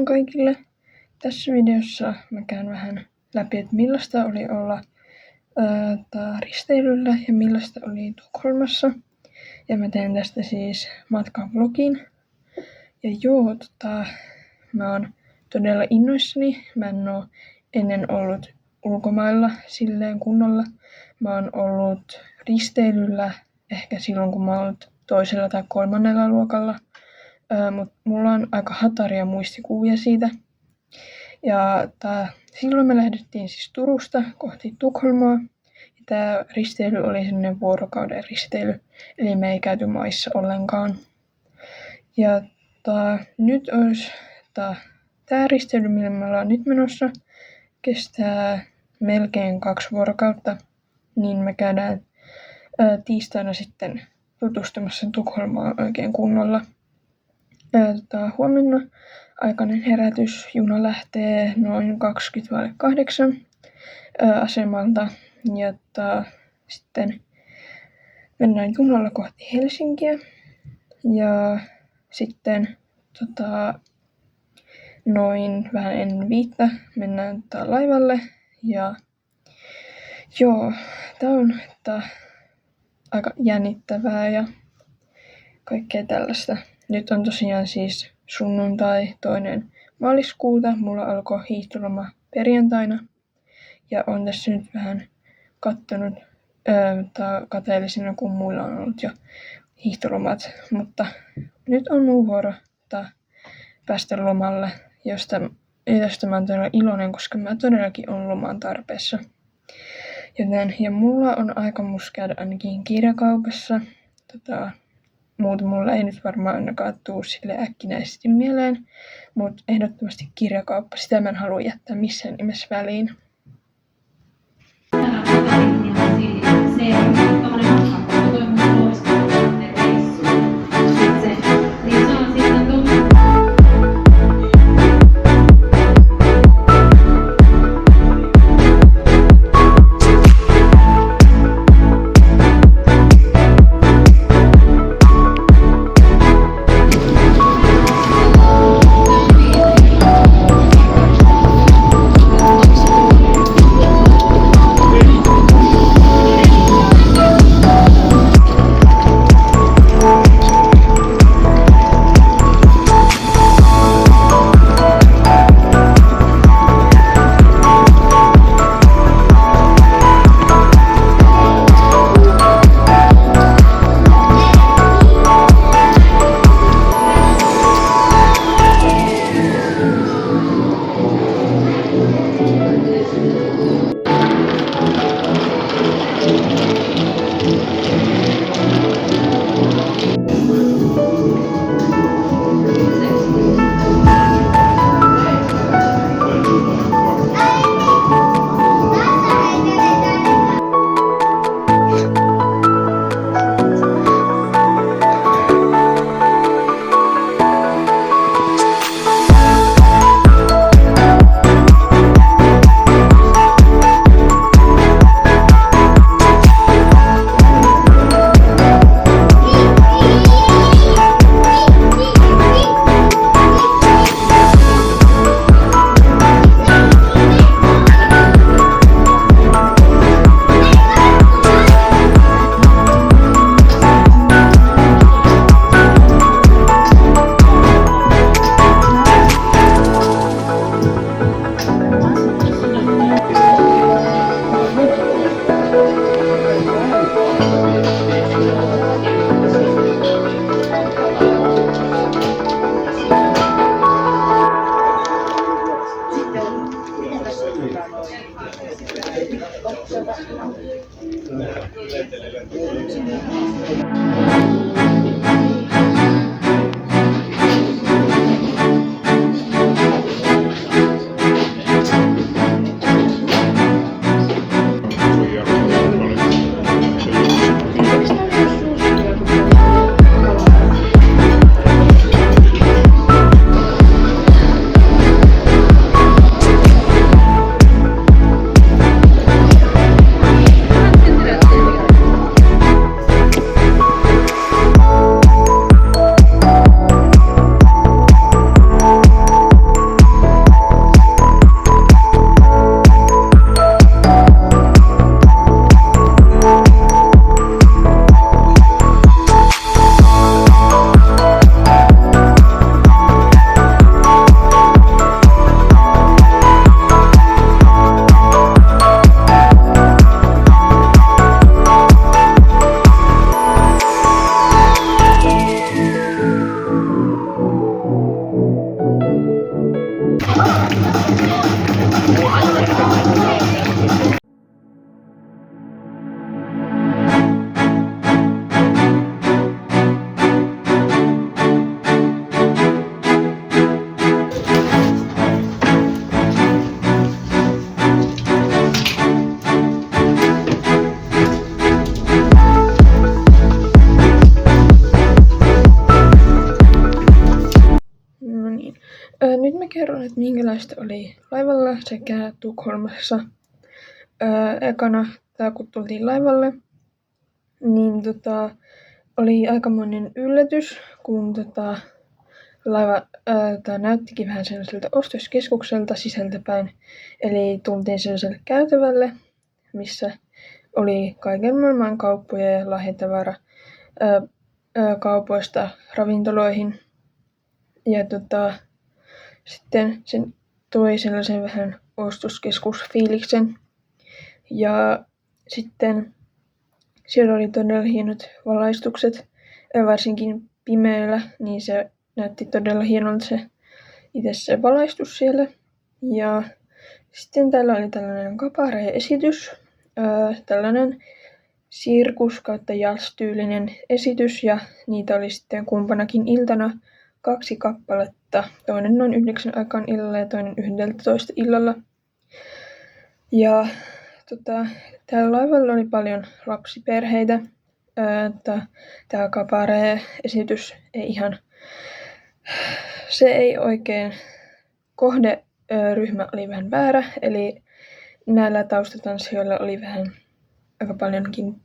vaan kaikille. Tässä videossa mä käyn vähän läpi, että millaista oli olla risteilyllä ja millaista oli Tukholmassa. Ja mä teen tästä siis matkan-vlogin. Ja mä oon todella innoissani. Mä en oo ennen ollut ulkomailla silleen kunnolla. Mä oon ollut risteilyllä ehkä silloin, kun mä oon ollut 2. tai 3. luokalla. Mutta mulla on aika hataria muistikuvia siitä. Ja silloin me lähdettiin siis Turusta kohti Tukholmaa. Ja tää risteily oli sellainen vuorokauden risteily, eli me ei käyty maissa ollenkaan. Ja nyt olisi tää risteily, millä me ollaan nyt menossa, kestää melkein 2 vuorokautta. Niin me käydään tiistaina sitten tutustumassa Tukholmaan oikein kunnolla. Huomenna aikainen herätys. Juna lähtee noin 7:20 asemalta. Ja sitten mennään junalla kohti Helsinkiä. Ja sitten noin vähän ennen 5 mennään laivalle. Ja tää on aika jännittävää ja kaikkea tällaista. Nyt on tosiaan siis sunnuntai 2. maaliskuuta. Mulla alkoi hiihtoloma perjantaina. Ja on tässä nyt vähän kattonut kateellisena, kun muilla on ollut jo hiihtolomat. Mutta nyt on mun vuoro päästä lomalle, josta mä oon todella iloinen, koska mä todellakin on loman tarpeessa. Ja mulla on aikomus käydä ainakin kirjakaupassa. Muuta mulla ei nyt varmaan ainakaan tuu sille äkkinäisesti mieleen, mutta ehdottomasti kirjakauppa. Sitä mä en halua jättää missään nimessä väliin. kerron, että minkälaista oli laivalla sekä Tukholmassa. Ekana, kun tultiin laivalle, niin oli aikamoinen yllätys, kun laiva näyttikin vähän sellaiselta ostoskeskukselta sisältäpäin. Eli tultiin sellaiselle käytävälle, missä oli kaiken maailman kauppoja ja lahjatavara kaupoista ravintoloihin. Ja sitten sen toi sellaisen vähän ostoskeskusfiiliksen. Ja sitten siellä oli todella hienot valaistukset, varsinkin pimeällä, niin se näytti todella hienolta itse se valaistus siellä. Ja sitten täällä oli tällainen kabaree-esitys, tällainen sirkus kautta jazz-tyylinen esitys, ja niitä oli sitten kumpanakin iltana 2 kappaletta. Toinen noin 9 aikaan illalla ja toinen 11 illalla. Ja täällä laivalla oli paljon lapsiperheitä. Tämä kabaree-esitys se ei oikein, kohderyhmä oli vähän väärä, eli näillä taustatanssijoilla oli vähän aika paljonkin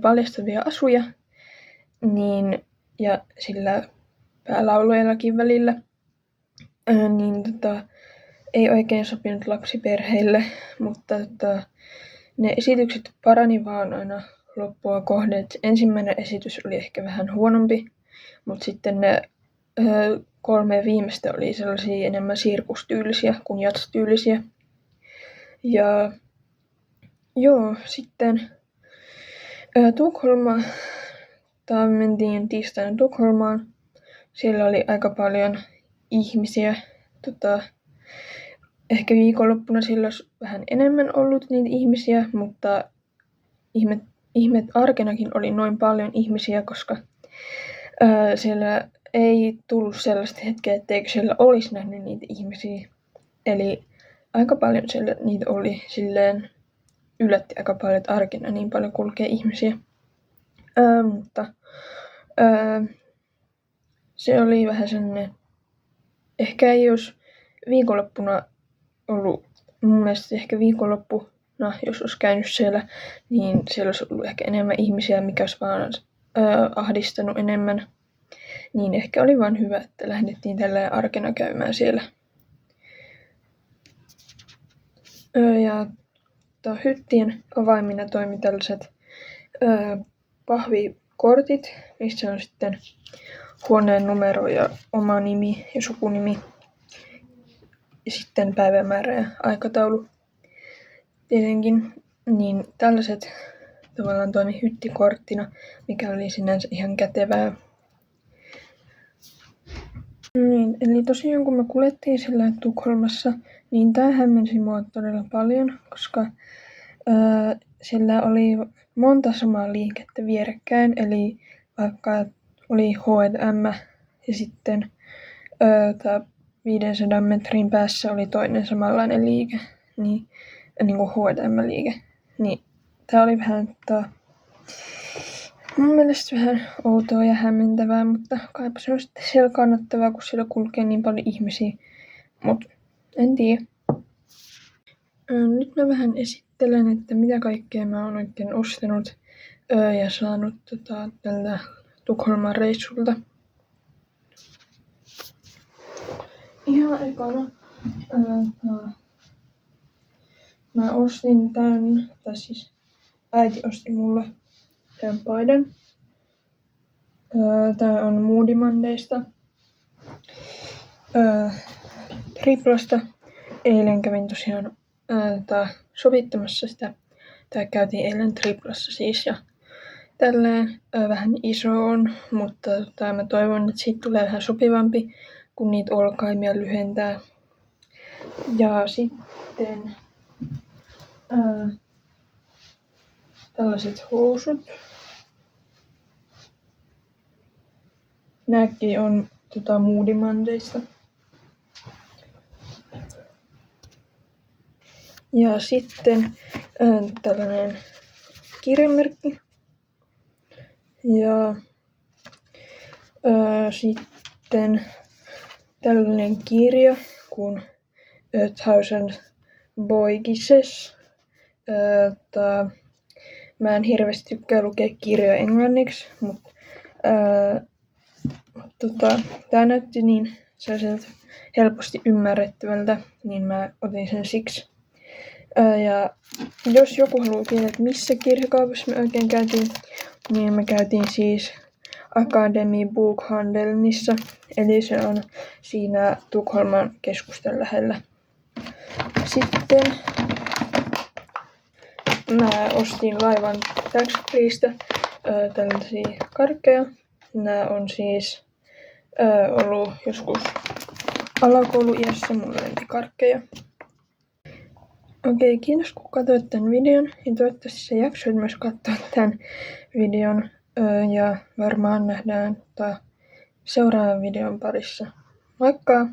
paljastavia asuja, niin, ja sillä päälaulujallakin välillä, niin ei oikein sopinut lapsiperheille, mutta ne esitykset parani vaan aina loppua kohden. Ensimmäinen esitys oli ehkä vähän huonompi, mutta sitten ne 3 viimeistä oli sellaisia enemmän sirkustyylisiä kuin jazz-tyylisiä. Ja joo, sitten Tukholma, mentiin tiistaina Tukholmaan. Siellä oli aika paljon ihmisiä. Ehkä viikonloppuna siellä olisi vähän enemmän ollut niitä ihmisiä, mutta ihme arkenakin oli noin paljon ihmisiä, koska siellä ei tullut sellaista hetkeä, etteikö siellä olisi nähnyt niitä ihmisiä. Eli aika paljon siellä niitä oli, silleen yllätti aika paljon, että arkena niin paljon kulkee ihmisiä. Mutta se oli vähän sellainen, ehkä ei olisi viikonloppuna ollut, mun mielestä ehkä viikonloppuna, jos olisi käynyt siellä, niin siellä olisi ollut ehkä enemmän ihmisiä, mikä olisi vaan ahdistanut enemmän. Niin ehkä oli vaan hyvä, että lähdettiin tällä arkena käymään siellä. Ja hyttien avaimina toimi tällaiset pahvikortit, missä on sitten huoneen numero ja oma nimi ja sukunimi. Ja sitten päivämäärä ja aikataulu. Tietenkin, niin tällaiset tavallaan toimi hyttikorttina, mikä oli sinänsä ihan kätevää. Niin, eli tosiaan kun me kuljettiin sillä Tukholmassa, niin tää hämmensi mua todella paljon, koska siellä oli monta samaa liikettä vierekkäin, eli vaikka oli H&M ja sitten 500 metrin päässä oli toinen samanlainen liike, niin kuin H&M-liike. Niin tää oli vähän mun mielestä vähän outoa ja hämmentävää, mutta kaipa se on sitten siellä kannattavaa, kun siellä kulkee niin paljon ihmisiä. Mut en tiedä. Nyt mä vähän esittelen, että mitä kaikkea mä oon oikein ostanut ja saanut tältä Tukholman reissulta. Ihan ekana mä ostin tän, tai siis äiti osti mulle tämän paidan. Tää on Moody Mondaysta. Triplasta. Eilen kävin tosiaan sovittamassa sitä. Tää käytiin eilen triplassa siis ja tälleen vähän iso on, mutta mä toivon, että siitä tulee vähän sopivampi, kun niitä olkaimia lyhentää. Ja sitten tällaiset housut. Nääkin on Moody Mondaysta. Ja sitten tällainen kirjamerkki. Ja sitten tällainen kirja kuin A Thousand Boy Kisses. Mä en hirveästi tykkää lukea kirjoja englanniksi, mutta tää näytti niin sellaiselta helposti ymmärrettävältä, niin mä otin sen siksi. Ja jos joku haluaa tietää, että missä kirjakaupassa me oikein käytiin, niin me käytiin siis Academy Bokhandelissa, eli se on siinä Tukholman keskustan lähellä. Sitten mä ostin Laivan Taxfreestä tällaisia karkkeja. Nää on siis ollut joskus alakouluiässä mun lempikarkkeja. Okei, kiitos kun katsoit tämän videon ja toivottavasti sä jaksoit myös katsoa tämän videon ja varmaan nähdään seuraavan videon parissa. Moikka!